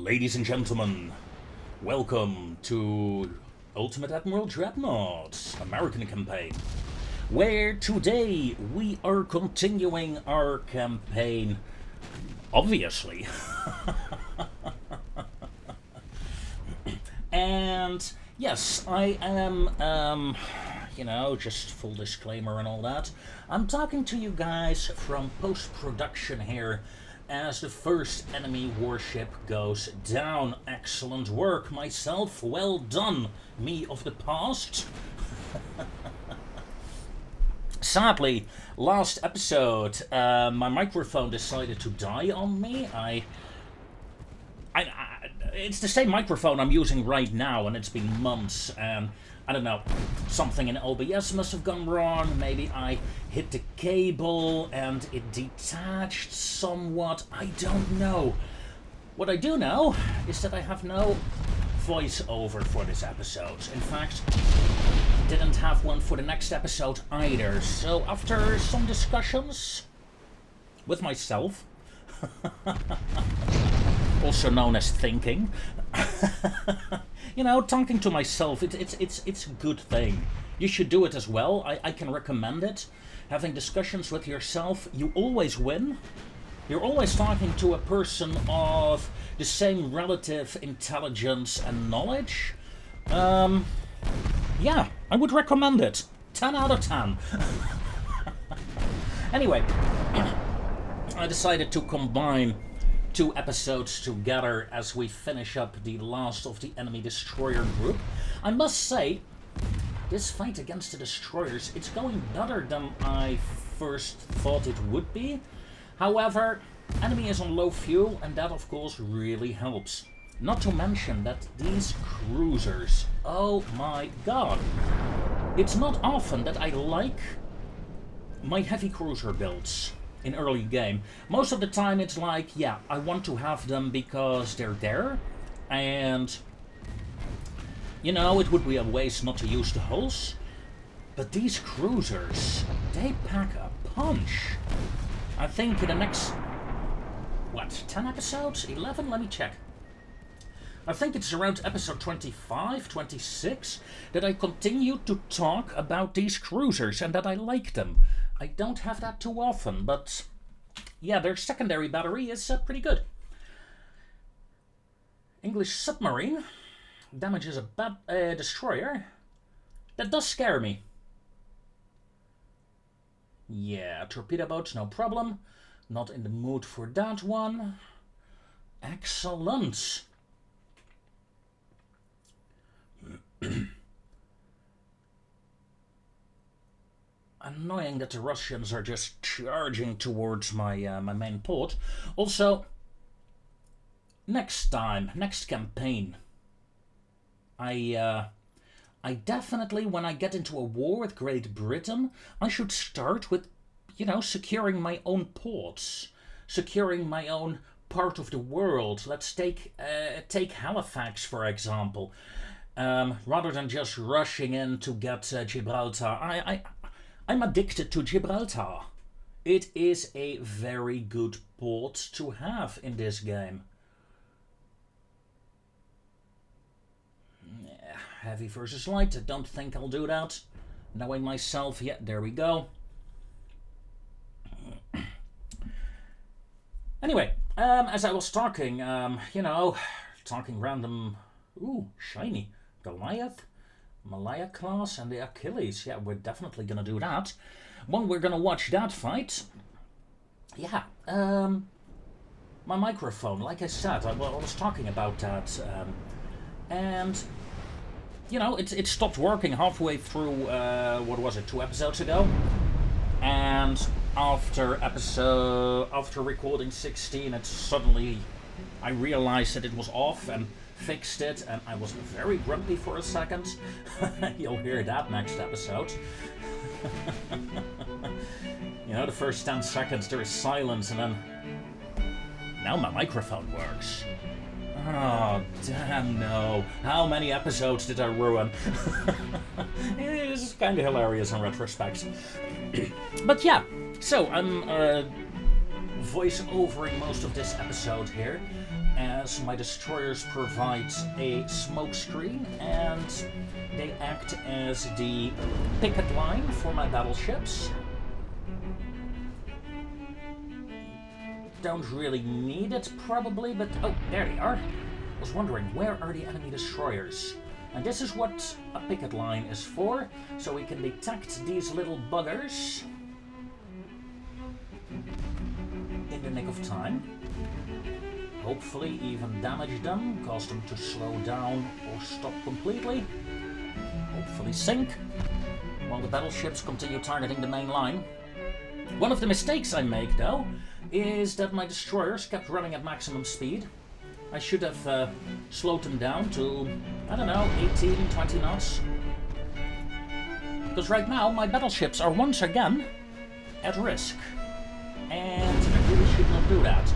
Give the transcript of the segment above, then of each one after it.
Ladies and gentlemen, welcome to Ultimate Admiral Dreadnoughts American campaign, where today we are continuing our campaign, obviously. And yes, I am, just full disclaimer and all that, I'm talking to you guys from post-production here as the first enemy warship goes down. Excellent work, myself. Well done, me of the past. Sadly, last episode, my microphone decided to die on me. It's the same microphone I'm using right now, and it's been months, and I don't know, something in OBS must have gone wrong. Maybe I hit the cable and it detached somewhat. I don't know. What I do know is that I have no voiceover for this episode. In fact, didn't have one for the next episode either. So after some discussions with myself, also known as thinking, talking to myself, it's a good thing. You should do it as well. I can recommend it. Having discussions with yourself, you always win. You're always talking to a person of the same relative intelligence and knowledge. Yeah, I would recommend it. 10 out of 10. Anyway, I decided to combine two episodes together as we finish up the last of the enemy destroyer group. I must say, this fight against the destroyers, it's going better than I first thought it would be. However, enemy is on low fuel, and that of course really helps. Not to mention that these cruisers, oh my god. It's not often that I like my heavy cruiser builds in early game. Most of the time it's like, yeah, I want to have them because they're there, and it would be a waste not to use the hulls. But these cruisers, they pack a punch. I think in the next, 10 episodes? 11? Let me check. I think it's around episode 25, 26, that I continue to talk about these cruisers and that I like them. I don't have that too often, but yeah, their secondary battery is pretty good. English submarine damages a destroyer. That does scare me. Yeah, torpedo boats, no problem. Not in the mood for that one. Excellent. Annoying that the Russians are just charging towards my my main port. Also, next campaign, I definitely, when I get into a war with Great Britain, I should start with, securing my own ports, securing my own part of the world. Let's take Halifax, for example, rather than just rushing in to get Gibraltar. I'm addicted to Gibraltar. It is a very good port to have in this game. Heavy versus light, I don't think I'll do that. Knowing myself, yeah, there we go. Anyway, as I was talking, talking random, shiny, Goliath, Malaya class, and the Achilles. Yeah, we're definitely gonna do that. When we're gonna watch that fight, yeah, my microphone, like I said, I was talking about that, and it stopped working halfway through, 2 episodes ago, and after recording 16, it suddenly, I realized that it was off and fixed it, and I was very grumpy for a second. You'll hear that next episode. The first 10 seconds there is silence, and then now my microphone works. Oh, damn no. How many episodes did I ruin? It is kind of hilarious in retrospect. But yeah, so I'm voice-overing most of this episode here. as my destroyers provide a smoke screen and they act as the picket line for my battleships. Don't really need it probably, but oh, there they are. I was wondering, where are the enemy destroyers? And this is what a picket line is for, so we can detect these little buggers in the nick of time. Hopefully even damage them, cause them to slow down or stop completely. Hopefully sink, while the battleships continue targeting the main line. One of the mistakes I make, though, is that my destroyers kept running at maximum speed. I should have slowed them down to, I don't know, 18, 20 knots. Because right now, my battleships are once again at risk. And I really should not do that.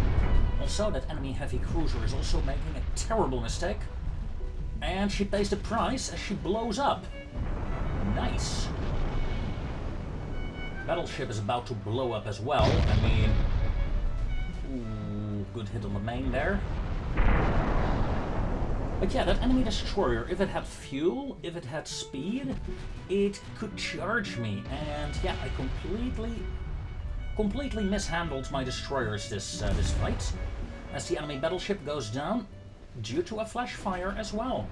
Also, that enemy heavy cruiser is also making a terrible mistake. And she pays the price as she blows up. Nice. Battleship is about to blow up as well. I mean, ooh, good hit on the main there. But yeah, that enemy destroyer, if it had fuel, if it had speed, it could charge me. And yeah, I completely mishandled my destroyers this fight, as the enemy battleship goes down due to a flash fire as well.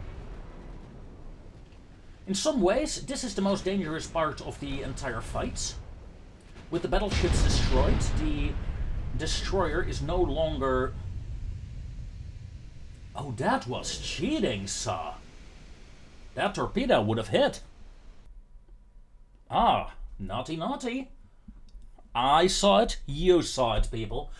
In some ways, this is the most dangerous part of the entire fight. With the battleships destroyed, the destroyer is no longer... Oh, that was cheating, sir. That torpedo would have hit. Ah, naughty naughty. I saw it, you saw it, people.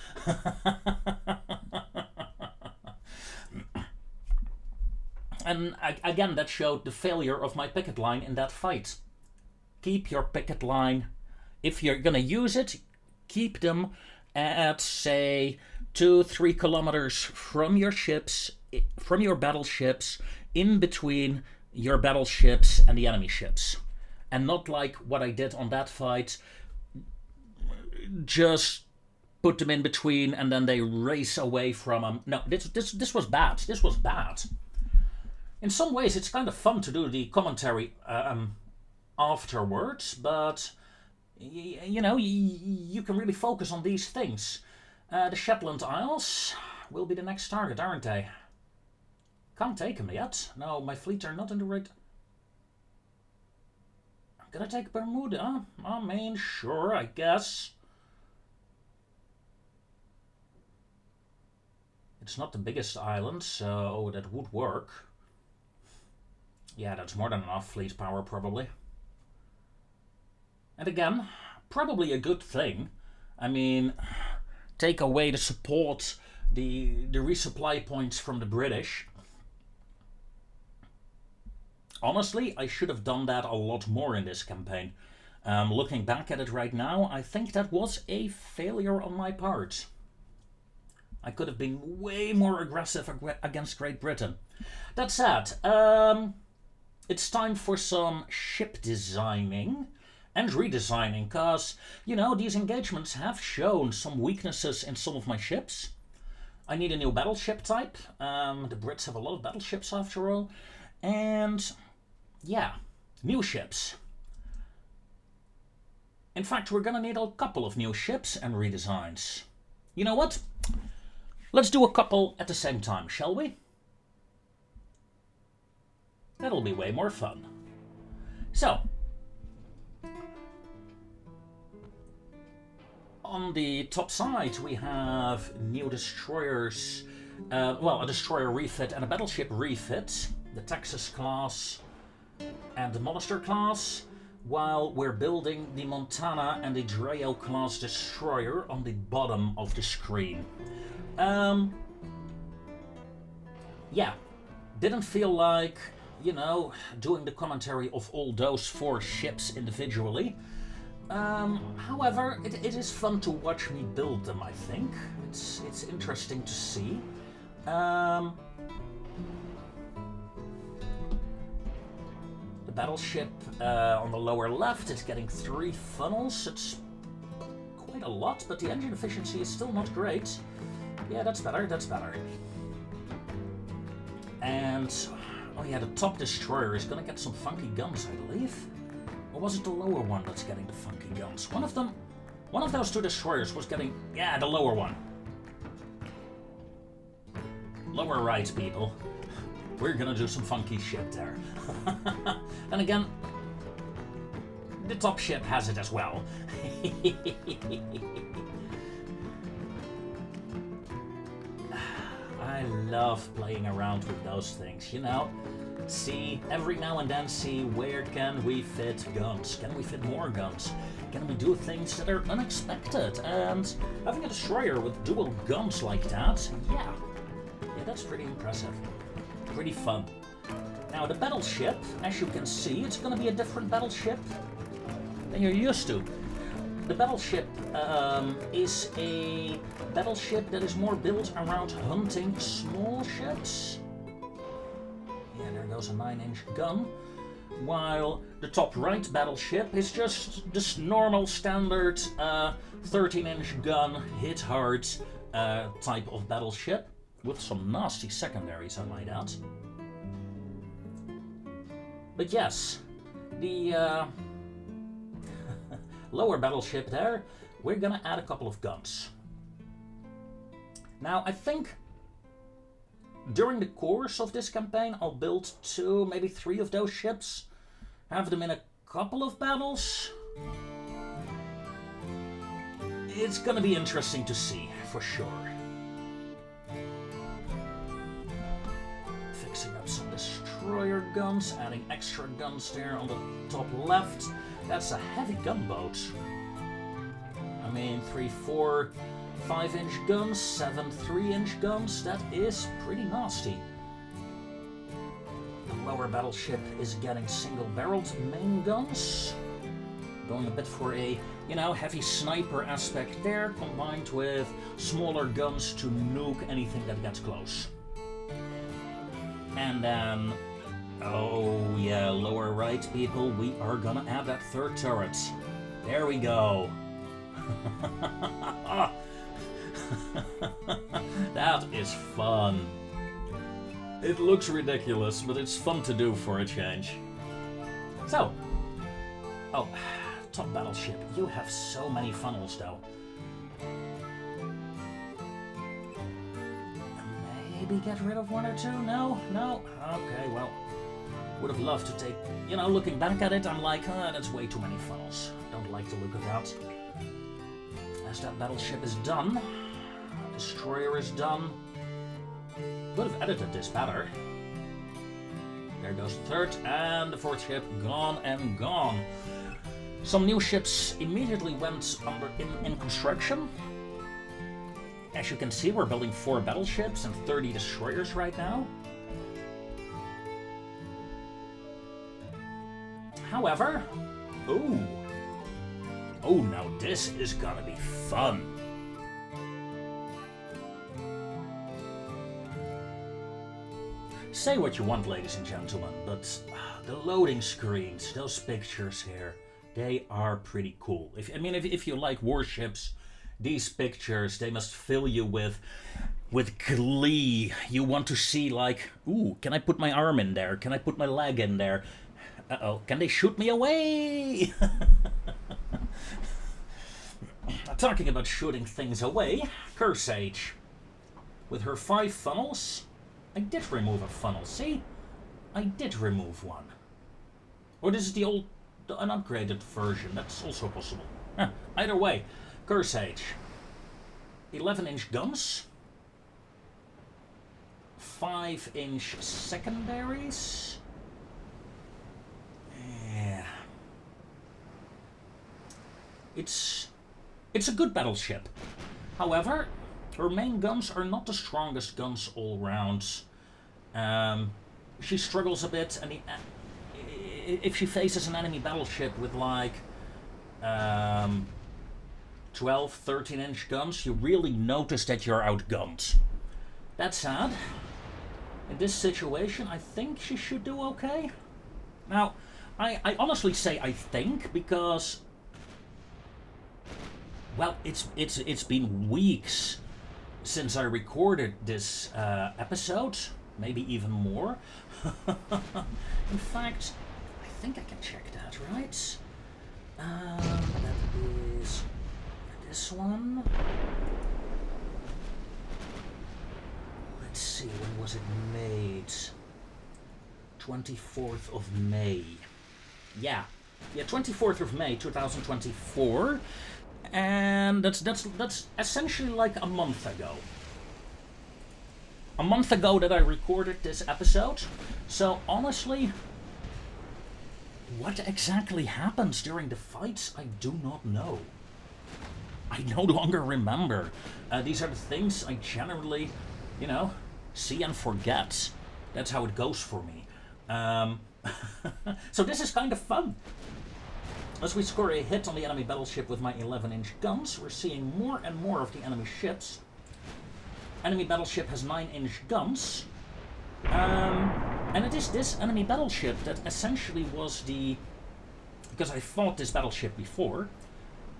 And again, that showed the failure of my picket line in that fight. Keep your picket line. If you're gonna use it, keep them at, say, 2-3 kilometers from your ships, from your battleships, in between your battleships and the enemy ships. And not like what I did on that fight, just put them in between and then they race away from them. No, this was bad. This was bad. In some ways, it's kind of fun to do the commentary afterwards, but you know, you can really focus on these things. The Shetland Isles will be the next target, aren't they? Can't take them yet. No, my fleet are not in the right... I'm gonna take Bermuda. I mean, sure, I guess. It's not the biggest island, so that would work. Yeah, that's more than enough fleet power, probably. And again, probably a good thing. I mean, take away the support, the resupply points from the British. Honestly, I should have done that a lot more in this campaign. Looking back at it right now, I think that was a failure on my part. I could have been way more aggressive against Great Britain. That said, it's time for some ship designing and redesigning, because, you know, these engagements have shown some weaknesses in some of my ships. I need a new battleship type. The Brits have a lot of battleships after all. And yeah, new ships. In fact, we're gonna need a couple of new ships and redesigns. You know what? Let's do a couple at the same time, shall we? That'll be way more fun. So, on the top side we have new destroyers, well, a destroyer refit and a battleship refit, the Texas class and the Mollister class, while we're building the Montana and the Dreo class destroyer on the bottom of the screen. Yeah, didn't feel like, you know, doing the commentary of all those 4 ships individually. However, it is fun to watch me build them, I think. It's interesting to see. The battleship on the lower left is getting 3 funnels. It's quite a lot, but the engine efficiency is still not great. Yeah, that's better, that's better. And, oh yeah, the top destroyer is gonna get some funky guns, I believe. Or was it the lower one that's getting the funky guns? One of those two destroyers was getting, yeah, the lower one. Lower right, people. We're gonna do some funky shit there. And again, the top ship has it as well. I love playing around with those things, you know? See, every now and then see where can we fit guns? Can we fit more guns? Can we do things that are unexpected? And having a destroyer with dual guns like that, yeah, that's pretty impressive. Pretty fun. Now the battleship, as you can see, it's gonna be a different battleship than you're used to. The battleship is a battleship that is more built around hunting small ships. Yeah, there goes a 9-inch gun. While the top right battleship is just this normal standard 13-inch gun, hit hard type of battleship. With some nasty secondaries, I might add. But yes, the lower battleship there, we're gonna add a couple of guns. Now, I think during the course of this campaign, I'll build 2, maybe 3 of those ships, have them in a couple of battles. It's gonna be interesting to see, for sure. Fixing up some destroyer guns, adding extra guns there on the top left. That's a heavy gunboat. I mean, 3, 4, 5-inch guns, 7 3-inch guns. That is pretty nasty. The lower battleship is getting single-barreled main guns. Going a bit for a, you know, heavy sniper aspect there, combined with smaller guns to nuke anything that gets close. And then, oh yeah, lower right, people, we are gonna add that 3rd turret. There we go. That is fun. It looks ridiculous, but it's fun to do for a change. So, oh, top battleship, you have so many funnels though. Maybe get rid of 1 or 2? No? No? Okay, well, would have loved to take, you know, looking back at it, I'm like, that's way too many funnels. Don't like the look of that. As that battleship is done, destroyer is done. Would have edited this better. There goes the 3rd, and the 4th ship gone and gone. Some new ships immediately went in construction. As you can see, we're building 4 battleships and 30 destroyers right now. However, oh, now this is gonna be fun. Say what you want, ladies and gentlemen, but the loading screens, those pictures here, they are pretty cool. If you like warships, these pictures, they must fill you with glee. You want to see, like, ooh, can I put my arm in there? Can I put my leg in there? Uh-oh, can they shoot me away? Talking about shooting things away, Curse Age. With her 5 funnels, I did remove a funnel, see? I did remove one. Or this is an upgraded version, that's also possible. Either way. Curse Age. 11-inch guns. 5-inch secondaries. Yeah. It's a good battleship. However, her main guns are not the strongest guns all round. She struggles a bit, and if she faces an enemy battleship with like 12, 13-inch guns, you really notice that you're outgunned. That's sad. In this situation, I think she should do okay. Now, I honestly say I think because, well, it's been weeks since I recorded this episode. maybe even more. In fact, I think I can check that, right? That is this one. Let's see, when was it made? 24th of May. Yeah, 24th of May 2024, and that's essentially like a month ago. A month ago that I recorded this episode. So honestly, what exactly happens during the fights, I do not know. I no longer remember. These are the things I generally, you know, see and forget. That's how it goes for me. So this is kind of fun. As we score a hit on the enemy battleship with my 11-inch guns, we're seeing more and more of the enemy ships. Enemy battleship has 9-inch guns. And it is this enemy battleship that essentially was the... Because I fought this battleship before.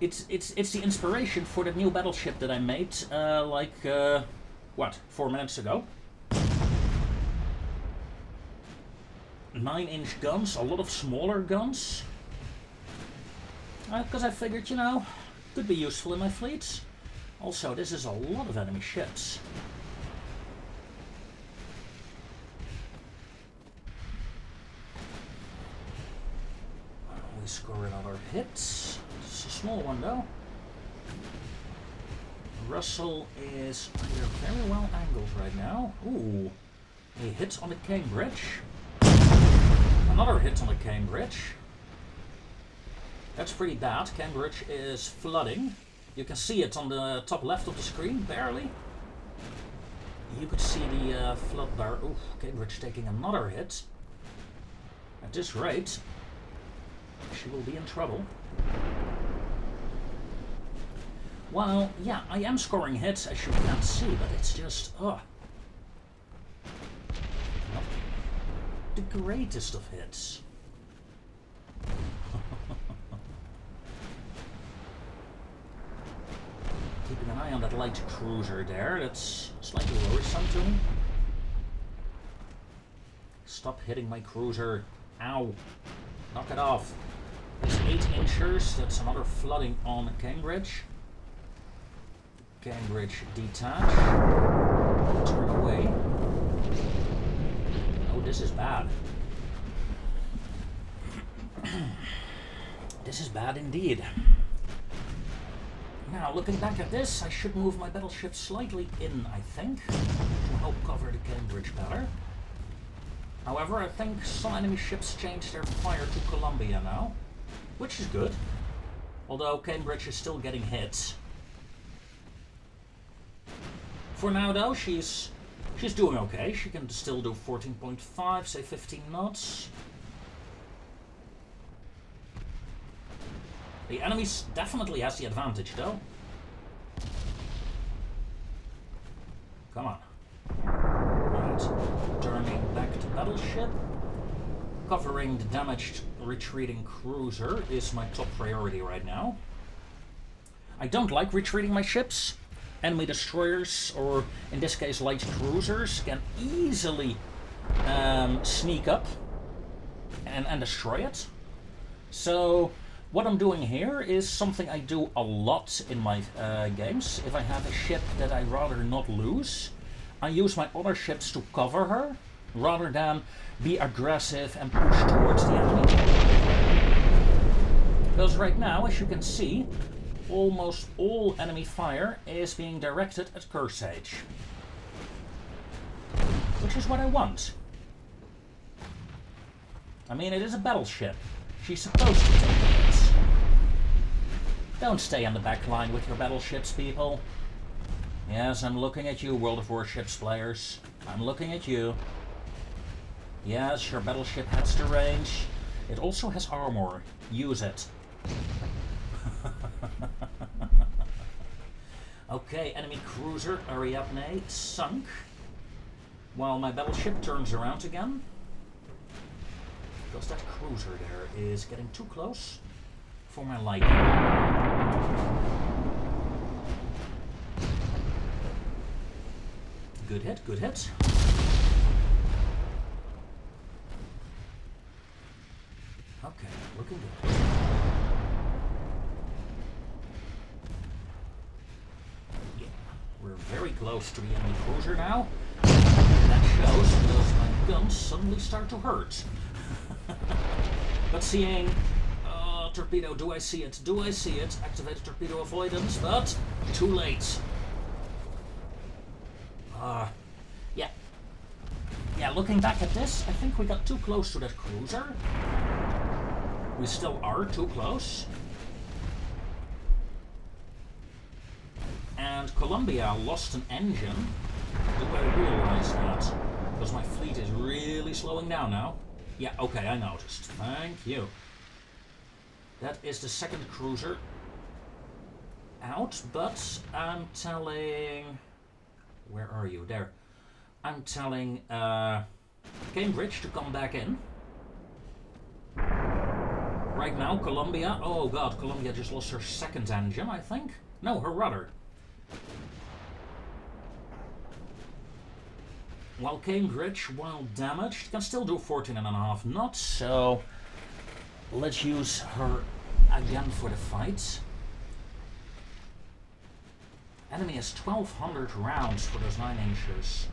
It's the inspiration for the new battleship that I made, 4 minutes ago. 9-inch guns, a lot of smaller guns. Because I figured, you know, could be useful in my fleets. Also, this is a lot of enemy ships. We score another hit. It's a small one though. Russell is very well angled right now. Ooh, a hit on the Cambridge. Another hit on the Cambridge. That's pretty bad. Cambridge is flooding. You can see it on the top left of the screen, barely. You could see the flood bar. Ooh, Cambridge taking another hit. At this rate, she will be in trouble. Well, yeah, I am scoring hits, as you can't see, but it's just, not the greatest of hits. Keeping an eye on that light cruiser there, that's slightly worrisome to me. Stop hitting my cruiser. Ow. Knock it off. There's 8-inchers, that's another flooding on Cambridge. Cambridge detach. Turn away. Oh, this is bad. This is bad indeed. Now, looking back at this, I should move my battleship slightly in, I think, to help cover the Cambridge better. However, I think some enemy ships changed their fire to Columbia now, which is good. Although Cambridge is still getting hit. For now, though, she's doing okay. She can still do 14.5, say 15 knots. The enemy definitely has the advantage, though. Come on. Right. Turning back to battleship. Covering the damaged retreating cruiser is my top priority right now. I don't like retreating my ships. Enemy destroyers, or in this case light cruisers, can easily sneak up and destroy it. So what I'm doing here is something I do a lot in my games. If I have a ship that I'd rather not lose, I use my other ships to cover her, rather than be aggressive and push towards the enemy. Because right now, as you can see, almost all enemy fire is being directed at Kearsarge. Which is what I want. I mean, it is a battleship. She's supposed to take hits. Don't stay on the back line with your battleships, people. Yes, I'm looking at you, World of Warships players. I'm looking at you. Yes, your battleship has the range. It also has armor. Use it. Okay, enemy cruiser Ariadne sunk. While my battleship turns around again. Because that cruiser there is getting too close for my liking. Good hit, good hit. Okay, looking good. Yeah, we're very close to the enemy cruiser now. That shows because my guns suddenly start to hurt. But seeing... torpedo, do I see it? Do I see it? Activated torpedo avoidance, but too late. Yeah. Yeah, looking back at this, I think we got too close to that cruiser. We still are too close. And Columbia lost an engine. Do I realize that? Because my fleet is really slowing down now. Yeah, okay, I noticed. Thank you. That is the second cruiser out, but I'm telling... Where are you? There. I'm telling Cambridge to come back in. Right now, Columbia... Oh god, Columbia just lost her second engine, I think. No, her rudder. While Cambridge, while damaged, can still do 14.5 knots, so... Let's use her again for the fight. Enemy has 1,200 rounds for those 9 inches.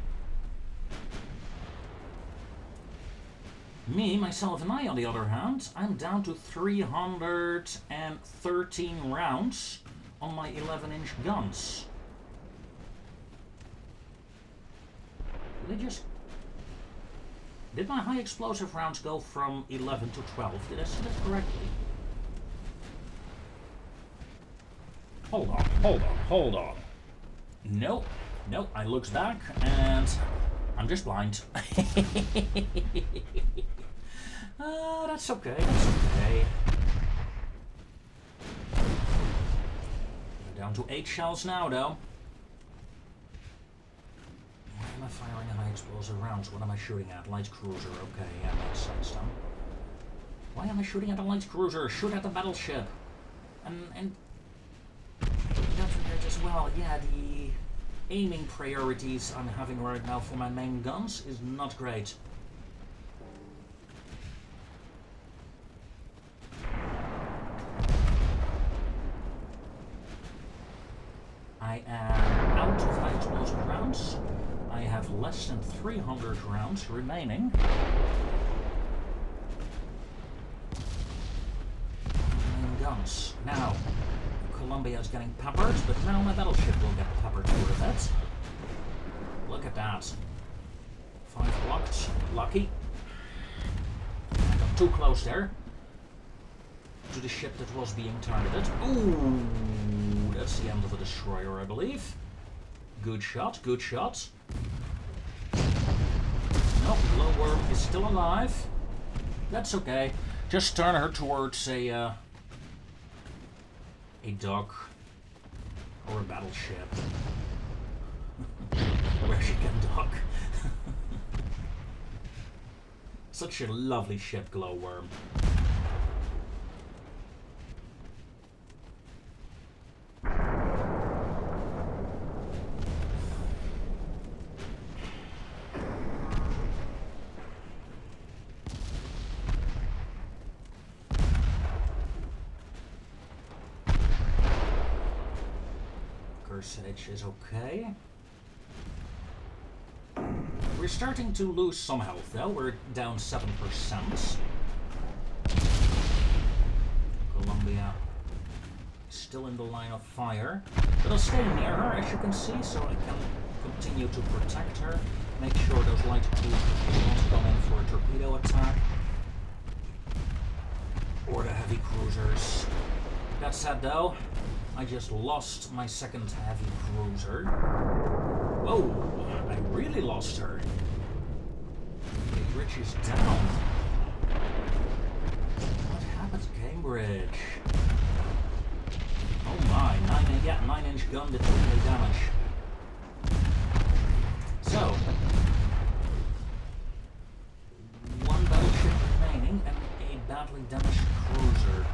Me, myself and I, on the other hand, I'm down to 313 rounds on my 11-inch guns. Did my high explosive rounds go from 11 to 12? Did I see that correctly? Hold on, hold on, hold on. Nope, nope, I looks back and I'm just blind. That's okay, that's okay. We're down to 8 shells now though. Why am I firing high explosive rounds? What am I shooting at? Light cruiser, okay, yeah, makes sense then. Why am I shooting at a light cruiser? Shoot at the battleship. And don't forget as well, yeah, the aiming priorities I'm having right now for my main guns is not great. I am out of high explosive rounds. I have less than 300 rounds remaining. Main guns. Now, Columbia is getting peppered, but now my battleship will get peppered for that. Look at that. 5 blocked. Lucky. I got too close there to the ship that was being targeted. Ooh, that's the end of a destroyer, I believe. Good shot, good shot. Nope, glowworm is still alive. That's okay. Just turn her towards a dock or a battleship where she can dock. Such a lovely ship, glowworm. Edge is okay. We're starting to lose some health though, we're down 7%. Columbia still in the line of fire, but I'll stay near her as you can see so I can continue to protect her, make sure those light cruisers don't come in for a torpedo attack, or the heavy cruisers. That said though, I just lost my second heavy cruiser. Whoa, I really lost her. Cambridge is down. What happened to Cambridge? Oh my, 9-inch gun did 2k damage. So, 1 battleship remaining and a badly damaged cruiser.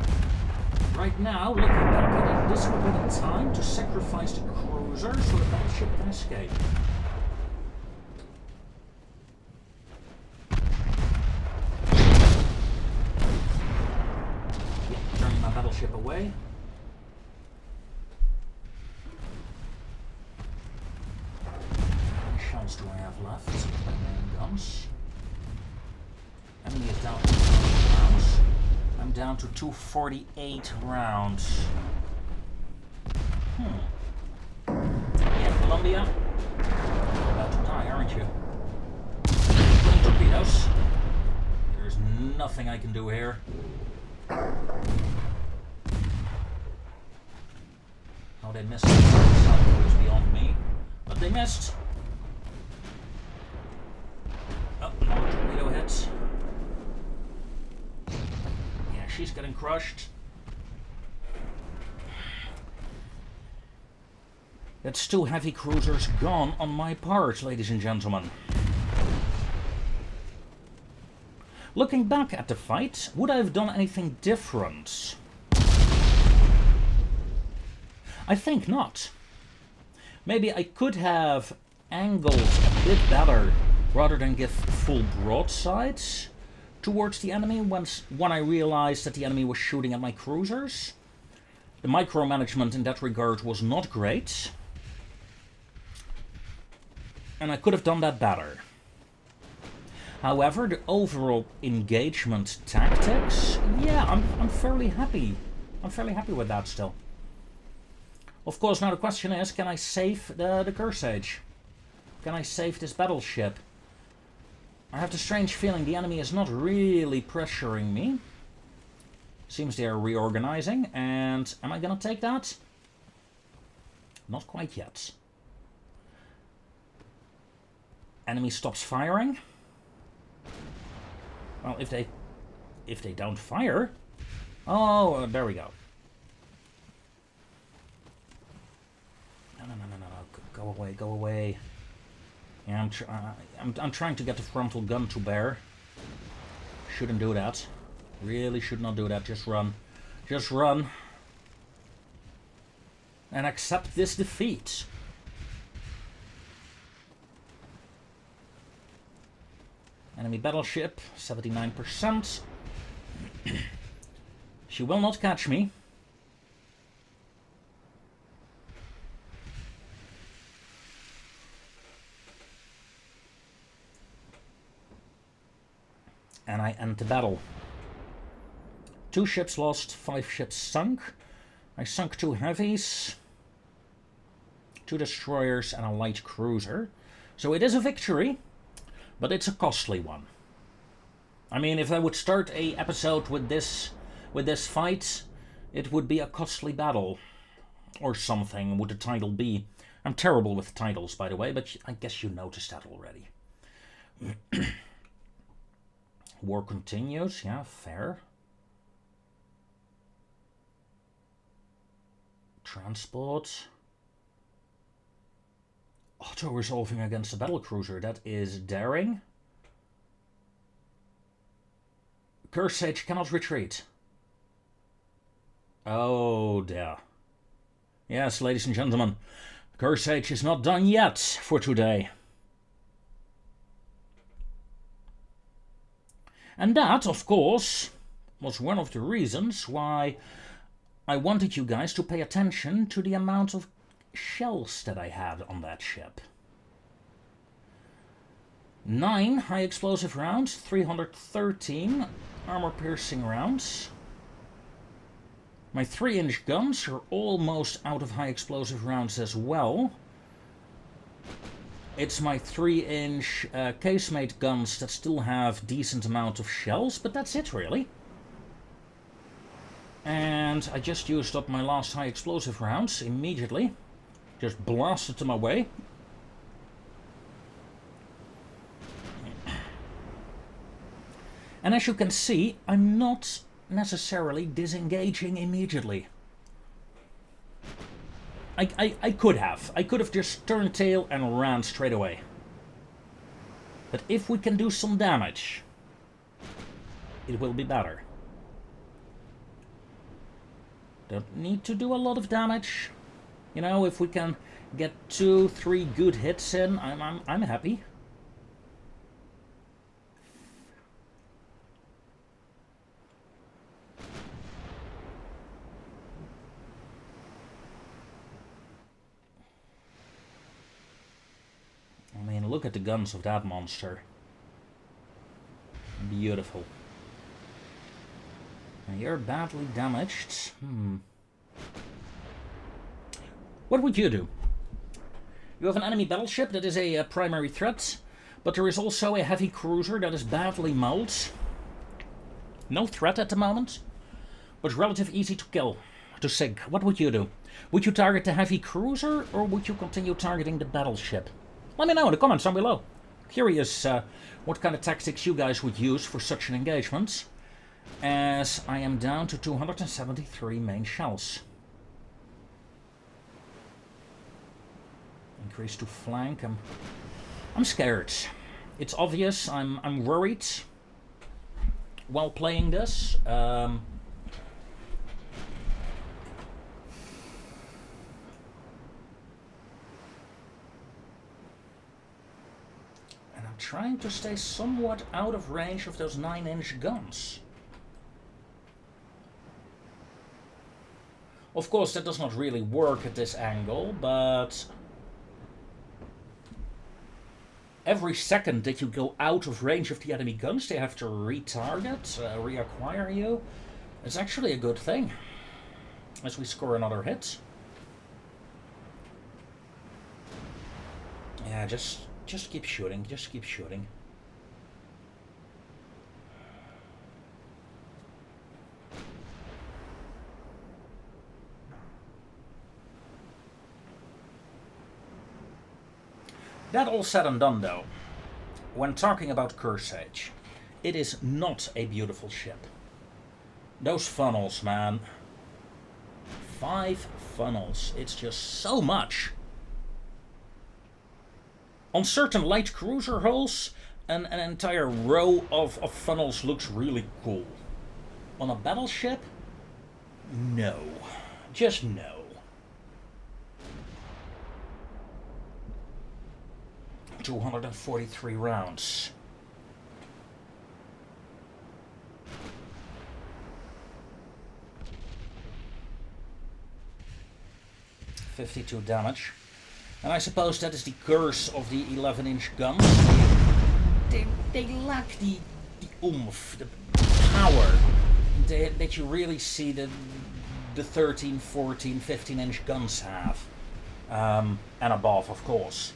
Right now, looking back at it, this would be the time to sacrifice the cruiser so the battleship can escape. my battleship away. How many shells do I have left? My main guns. Enemy is down to 200 rounds. I'm down to 248 rounds. Yeah, Columbia. You're about to die, aren't you? 20 torpedoes. There's nothing I can do here. How they missed it was beyond me. But they missed. Oh, another torpedo hit. Yeah, she's getting crushed. That's 2 heavy cruisers gone on my part, ladies and gentlemen. Looking back at the fight, would I have done anything different? I think not. Maybe I could have angled a bit better rather than give full broadsides towards the enemy when I realized that the enemy was shooting at my cruisers. The micromanagement in that regard was not great. And I could have done that better. However, the overall engagement tactics, yeah, I'm fairly happy. I'm fairly happy with that still. Of course, now the question is, can I save the Kearsarge? Can I save this battleship? I have the strange feeling the enemy is not really pressuring me. Seems they are reorganizing, and am I gonna take that? Not quite yet. Enemy stops firing. Well, if they don't fire... Oh, there we go. No. Go away, go away. Yeah, I'm trying to get the frontal gun to bear. Shouldn't do that. Really should not do that. Just run. Just run. And accept this defeat. Enemy battleship, 79%. She will not catch me. And I end the battle. 2 ships lost, 5 ships sunk. I sunk 2 heavies, 2 destroyers and a light cruiser. So it is a victory, but it's a costly one. I mean, if I would start a episode with this fight, it would be a costly battle. Or something would the title be. I'm terrible with titles, by the way, but I guess you noticed that already. War continues, yeah, fair. Transport. Auto-resolving against a battlecruiser, that is daring. Kearsarge cannot retreat. Oh dear. Yes, ladies and gentlemen, Kearsarge is not done yet for today. And that, of course, was one of the reasons why I wanted you guys to pay attention to the amount of shells that I had on that ship. 9 high explosive rounds, 313 armor-piercing rounds. My 3-inch guns are almost out of high explosive rounds as well. It's my 3-inch casemate guns that still have decent amount of shells, but that's it really. And I just used up my last high explosive rounds immediately. Just blasted them away. And as you can see, I'm not necessarily disengaging immediately. I could have. I could have just turned tail and ran straight away. But if we can do some damage, it will be better. Don't need to do a lot of damage. You know, if we can get 2-3 good hits in, I'm happy. look at the guns of that monster. Beautiful. And you're badly damaged. What would you do? You have an enemy battleship that is a primary threat, but there is also a heavy cruiser that is badly mauled. No threat at the moment, but relatively easy to kill, to sink. What would you do? Would you target the heavy cruiser, or would you continue targeting the battleship? Let me know in the comments down below. Curious what kind of tactics you guys would use for such an engagement, as I am down to 273 main shells. Increase to flank. I'm scared. It's obvious. I'm worried while playing this. And I'm trying to stay somewhat out of range of those 9-inch guns. Of course, that does not really work at this angle, but every second that you go out of range of the enemy guns, they have to retarget, reacquire you. It's actually a good thing, as we score another hit. Yeah, just keep shooting, just keep shooting. That all said and done, though, when talking about Kearsarge, it is not a beautiful ship. Those funnels, man. 5 funnels. It's just so much. On certain light cruiser hulls, an entire row of funnels looks really cool. On a battleship, no. Just no. $243 rounds. $52 damage. And I suppose that is the curse of the 11-inch guns. They lack the oomph, the power that you really see the 13, 14, 15-inch guns have. And above, of course.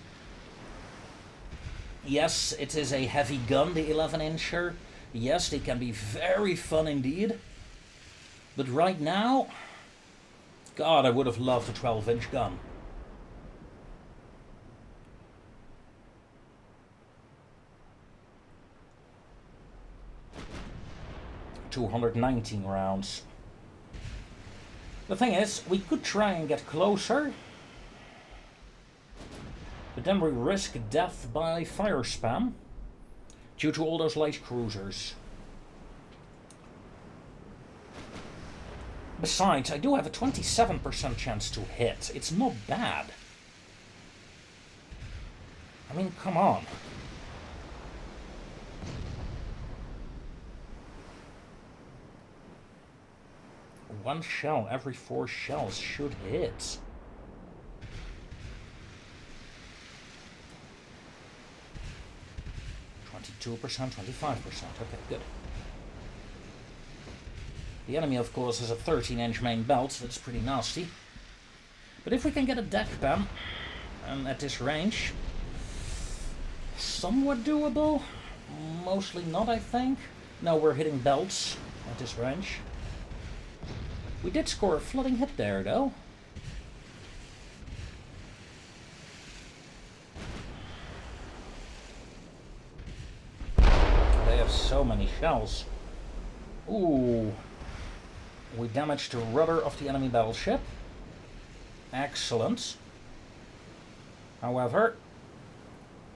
Yes, it is a heavy gun, the 11-incher. Yes, they can be very fun indeed. But right now, God, I would have loved a 12-inch gun. $219 rounds. The thing is, we could try and get closer, but then we risk death by fire spam due to all those light cruisers. Besides, I do have a 27% chance to hit. It's not bad. I mean, come on. One shell every 4 shells should hit. %, 25%. Okay, good. The enemy, of course, has a 13-inch main belt. That's pretty nasty. But if we can get a deck pen, and at this range, somewhat doable. Mostly not, I think. No, we're hitting belts at this range. We did score a flooding hit there, though. They have so many shells. Ooh. We damaged the rudder of the enemy battleship. Excellent. However,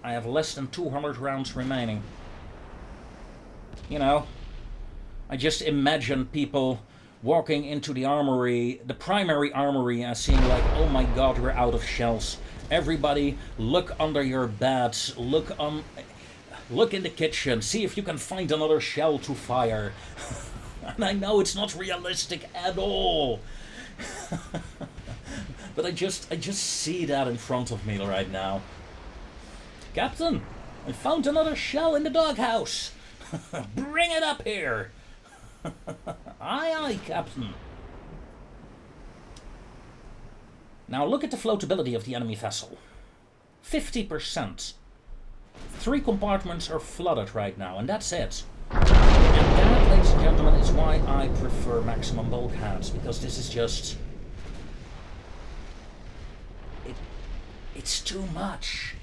I have less than 200 rounds remaining. You know, I just imagine people walking into the armory, the primary armory, and seeing like, oh my god, we're out of shells. Everybody, look under your beds, look in the kitchen, see if you can find another shell to fire. And I know it's not realistic at all. But I just see that in front of me right now. Captain, I found another shell in the doghouse. Bring it up here. Aye, aye, Captain. Now look at the floatability of the enemy vessel. 50%. 3 compartments are flooded right now, and that's it. And that, ladies and gentlemen, is why I prefer maximum bulkheads, because this is just... It's too much.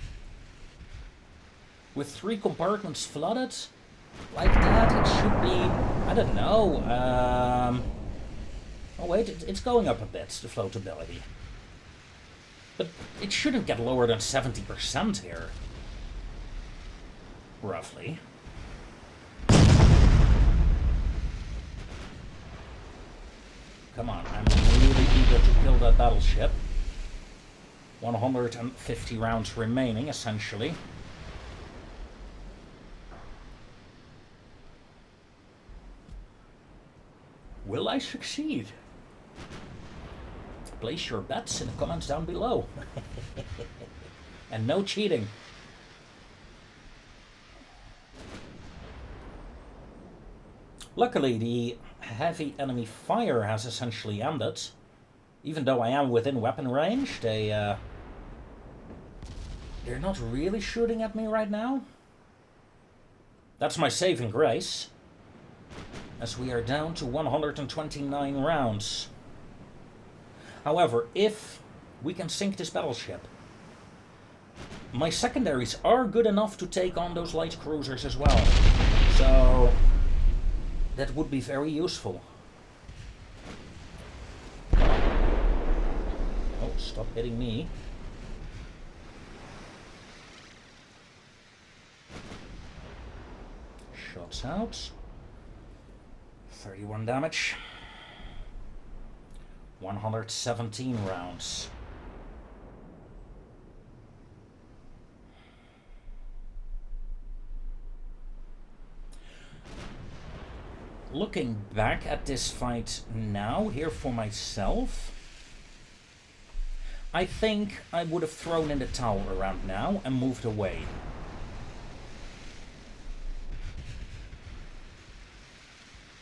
With 3 compartments flooded, like that, it should be... I don't know. Oh wait, it's going up a bit, the floatability. But it shouldn't get lower than 70% here. Roughly. Come on, I'm really eager to kill that battleship. 150 rounds remaining, essentially. Will I succeed? Place your bets in the comments down below. And no cheating. Luckily, the heavy enemy fire has essentially ended. Even though I am within weapon range, they're not really shooting at me right now. That's my saving grace, as we are down to 129 rounds. However, if we can sink this battleship, my secondaries are good enough to take on those light cruisers as well. So that would be very useful. Oh, stop hitting me. Shots out. 31 damage. 117 rounds. Looking back at this fight now, here for myself, I think I would have thrown in the towel around now and moved away.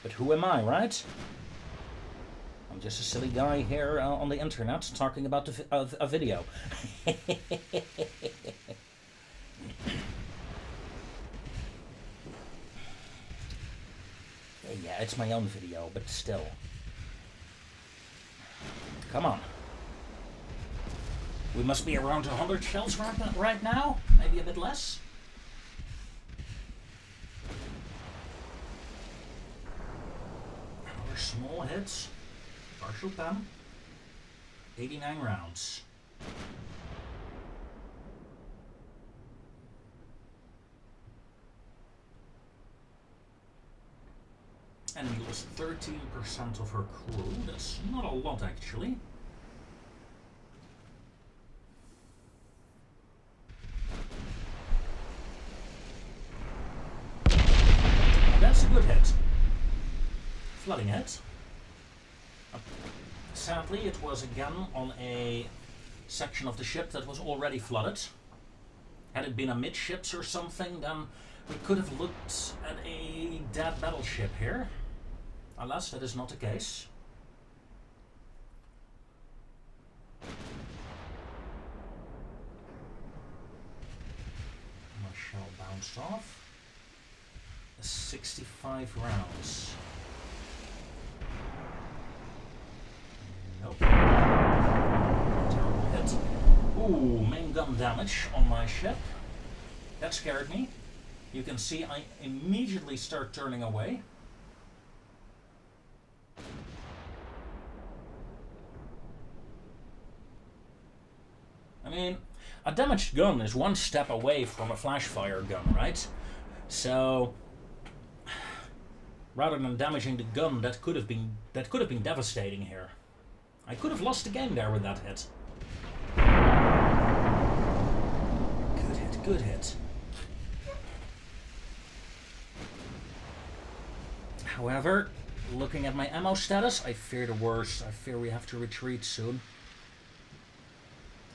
But who am I, right? I'm just a silly guy here on the internet talking about a video. Yeah, it's my own video, but still. Come on. We must be around 100 shells right now, maybe a bit less. Another small hit. Partial PAM. 89 rounds. Enemy lost 13% of her crew. That's not a lot, actually. That's a good hit. Flooding hit. Sadly, it was again on a section of the ship that was already flooded. Had it been a midships or something, then we could have looked at a dead battleship here. Alas, that is not the case. My shell bounced off. 65 rounds. Nope. Terrible hit. Ooh, main gun damage on my ship. That scared me. You can see I immediately start turning away. I mean, a damaged gun is one step away from a flash fire gun, right? So rather than damaging the gun, that could have been devastating here. I could have lost the game there with that hit. Good hit, good hit. However, looking at my ammo status, I fear the worst. I fear we have to retreat soon.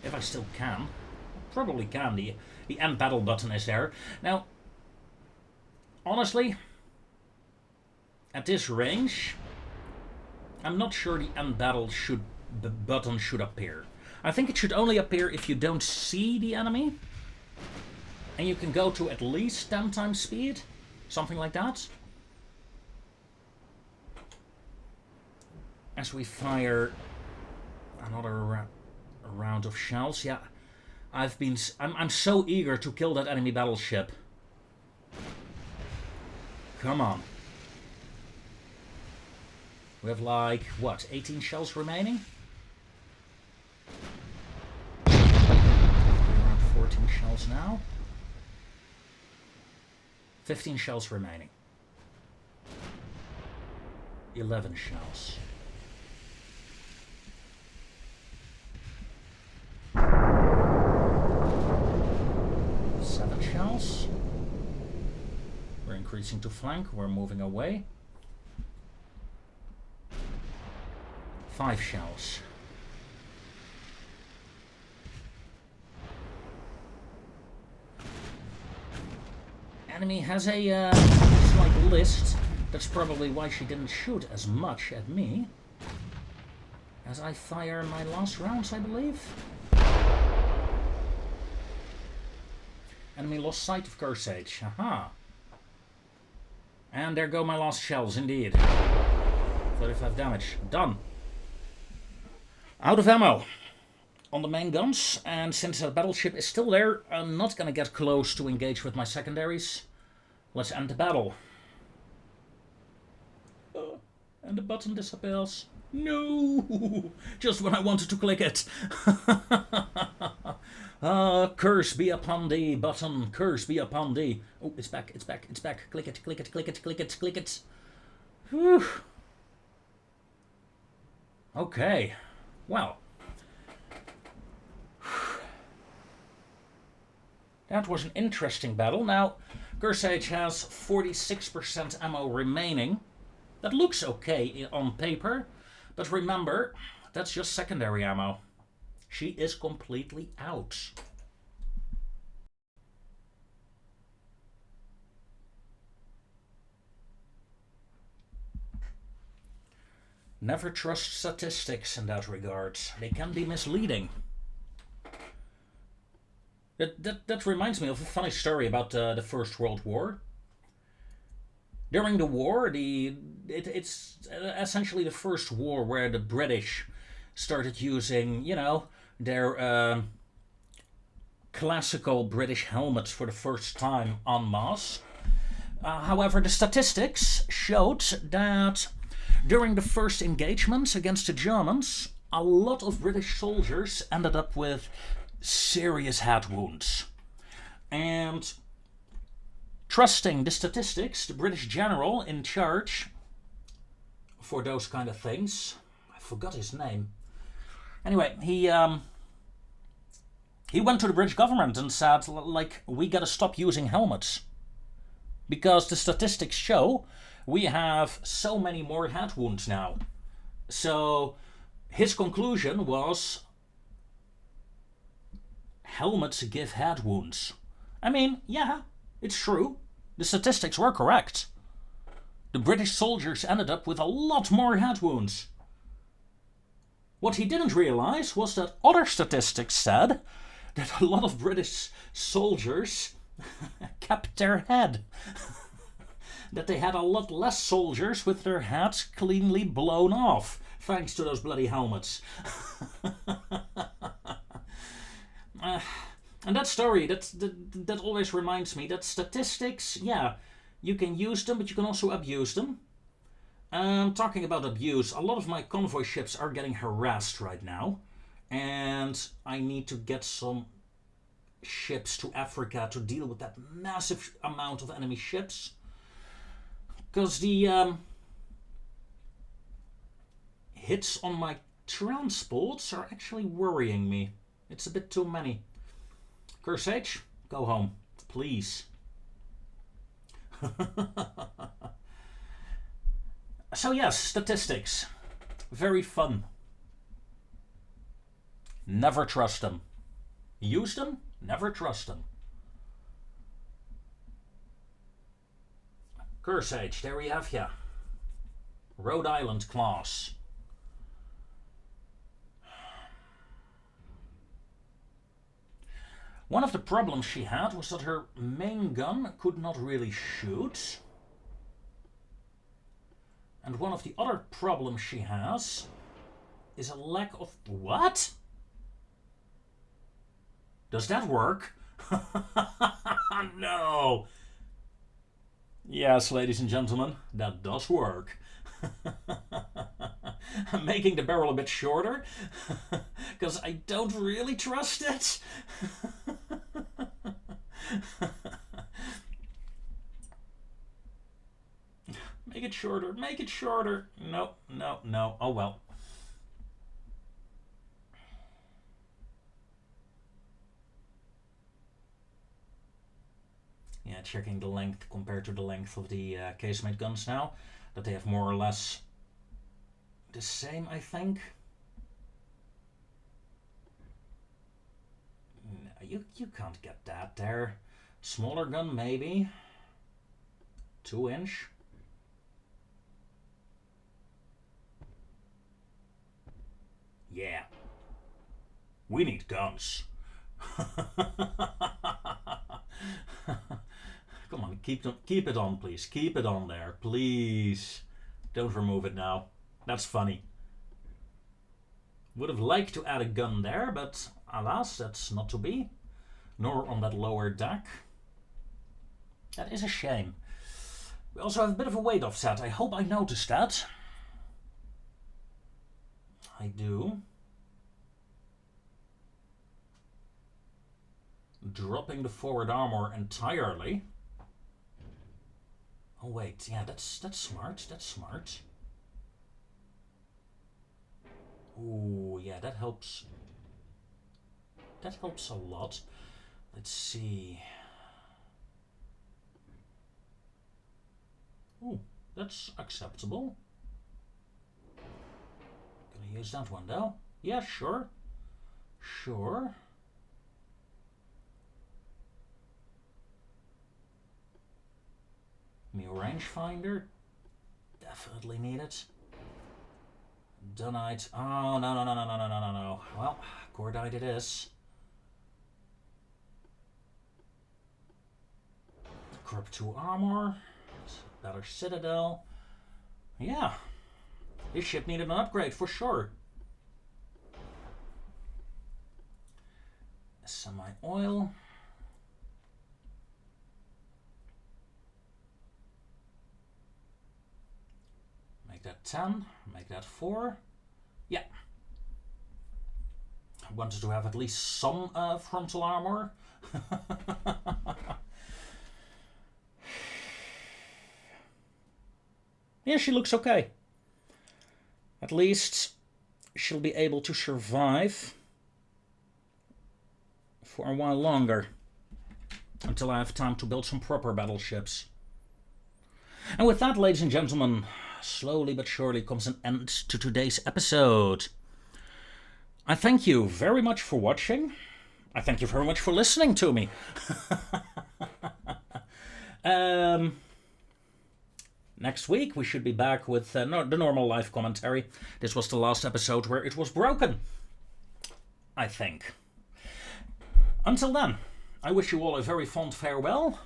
If I still can. Probably can. The end battle button is there. Now, honestly, at this range, I'm not sure the end battle button should appear. I think it should only appear if you don't see the enemy, and you can go to at least 10 times speed, something like that. As we fire another round of shells, yeah, I'm so eager to kill that enemy battleship. Come on. We have like, what, 18 shells remaining? Around 14 shells now. 15 shells remaining. 11 shells. Shells. We're increasing to flank, we're moving away. 5 shells. Enemy has a slight list. That's probably why she didn't shoot as much at me as I fire my last rounds, I believe. Enemy lost sight of Kearsage. Aha. And there go my last shells, indeed. 35 damage. Done. Out of ammo on the main guns. And since the battleship is still there, I'm not going to get close to engage with my secondaries. Let's end the battle. And the button disappears. No! Just when I wanted to click it. Curse be upon thee, button. Curse be upon thee. Oh, it's back, it's back, it's back. Click it, click it, click it, click it, click it. Whew. Okay. Well. That was an interesting battle. Now, Kearsage has 46% ammo remaining. That looks okay on paper. But remember, that's just secondary ammo. She is completely out. Never trust statistics in that regard. They can be misleading. That reminds me of a funny story about the First World War. During the war, it's essentially the first war where the British started using, you know, their classical British helmets for the first time en masse. However, the statistics showed that during the first engagement against the Germans, a lot of British soldiers ended up with serious head wounds. And trusting the statistics, the British general in charge for those kind of things, I forgot his name. Anyway, he went to the British government and said, like, we gotta stop using helmets. Because the statistics show we have so many more head wounds now. So his conclusion was, helmets give head wounds. I mean, yeah, it's true. The statistics were correct. The British soldiers ended up with a lot more head wounds. What he didn't realize was that other statistics said that a lot of British soldiers kept their head. That they had a lot less soldiers with their heads cleanly blown off, thanks to those bloody helmets. And that story, that always reminds me that statistics, yeah, you can use them, but you can also abuse them. Talking about abuse, a lot of my convoy ships are getting harassed right now. And I need to get some ships to Africa to deal with that massive amount of enemy ships. Because the hits on my transports are actually worrying me. It's a bit too many. Kearsage, go home, please. So yes, statistics. Very fun. Never trust them. Use them, Never trust them. Curse Age, there we have ya. Rhode Island class. One of the problems she had was that her main gun could not really shoot. And one of the other problems she has is a lack of... What? Does that work? No. Yes, ladies and gentlemen, that does work. I'm making the barrel a bit shorter because I don't really trust it. Make it shorter, make it shorter. No, no, no. Oh well. Yeah, checking the length compared to the length of the casemate guns now. That they have more or less the same, I think. No, you can't get that there. Smaller gun, maybe. 2-inch. Yeah. We need guns. Come on, keep it on, please. Keep it on there, please. Don't remove it now. That's funny. Would have liked to add a gun there, but alas, that's not to be. Nor on that lower deck. That is a shame. We also have a bit of a weight offset. I hope I noticed that. I do. Dropping the forward armor entirely. Oh wait, yeah, that's smart. That's smart. Ooh, yeah, that helps. That helps a lot. Let's see. Ooh, that's acceptable. Gonna use that one though. Yeah, sure. Sure. New rangefinder. Definitely need it. Dunite. Oh, no. Well, Cordite it is. Corp 2 armor. Better citadel. Yeah. This ship needed an upgrade for sure. Semi-oil. Make that 10, make that 4. Yeah. I wanted to have at least some frontal armor. Yeah, she looks okay. At least she'll be able to survive for a while longer. Until I have time to build some proper battleships. And with that, ladies and gentlemen, slowly but surely comes an end to today's episode. I thank you very much for watching. I thank you very much for listening to me. Next week we should be back with the normal live commentary. This was the last episode where it was broken, I think. Until then, I wish you all a very fond farewell.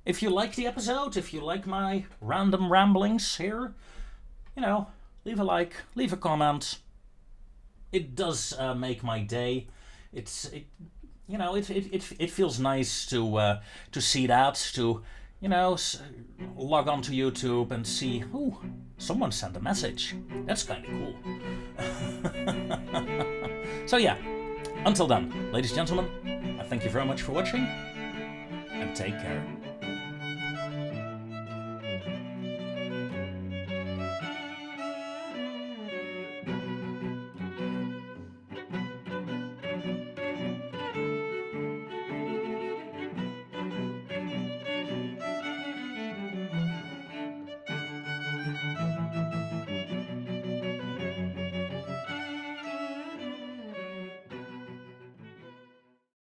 If you like the episode, if you like my random ramblings here, you know, leave a like, leave a comment. It does make my day. It feels nice to see that, to, you know, log on to YouTube and see, ooh, someone sent a message. That's kind of cool. So yeah, until then, ladies and gentlemen, I thank you very much for watching, and take care.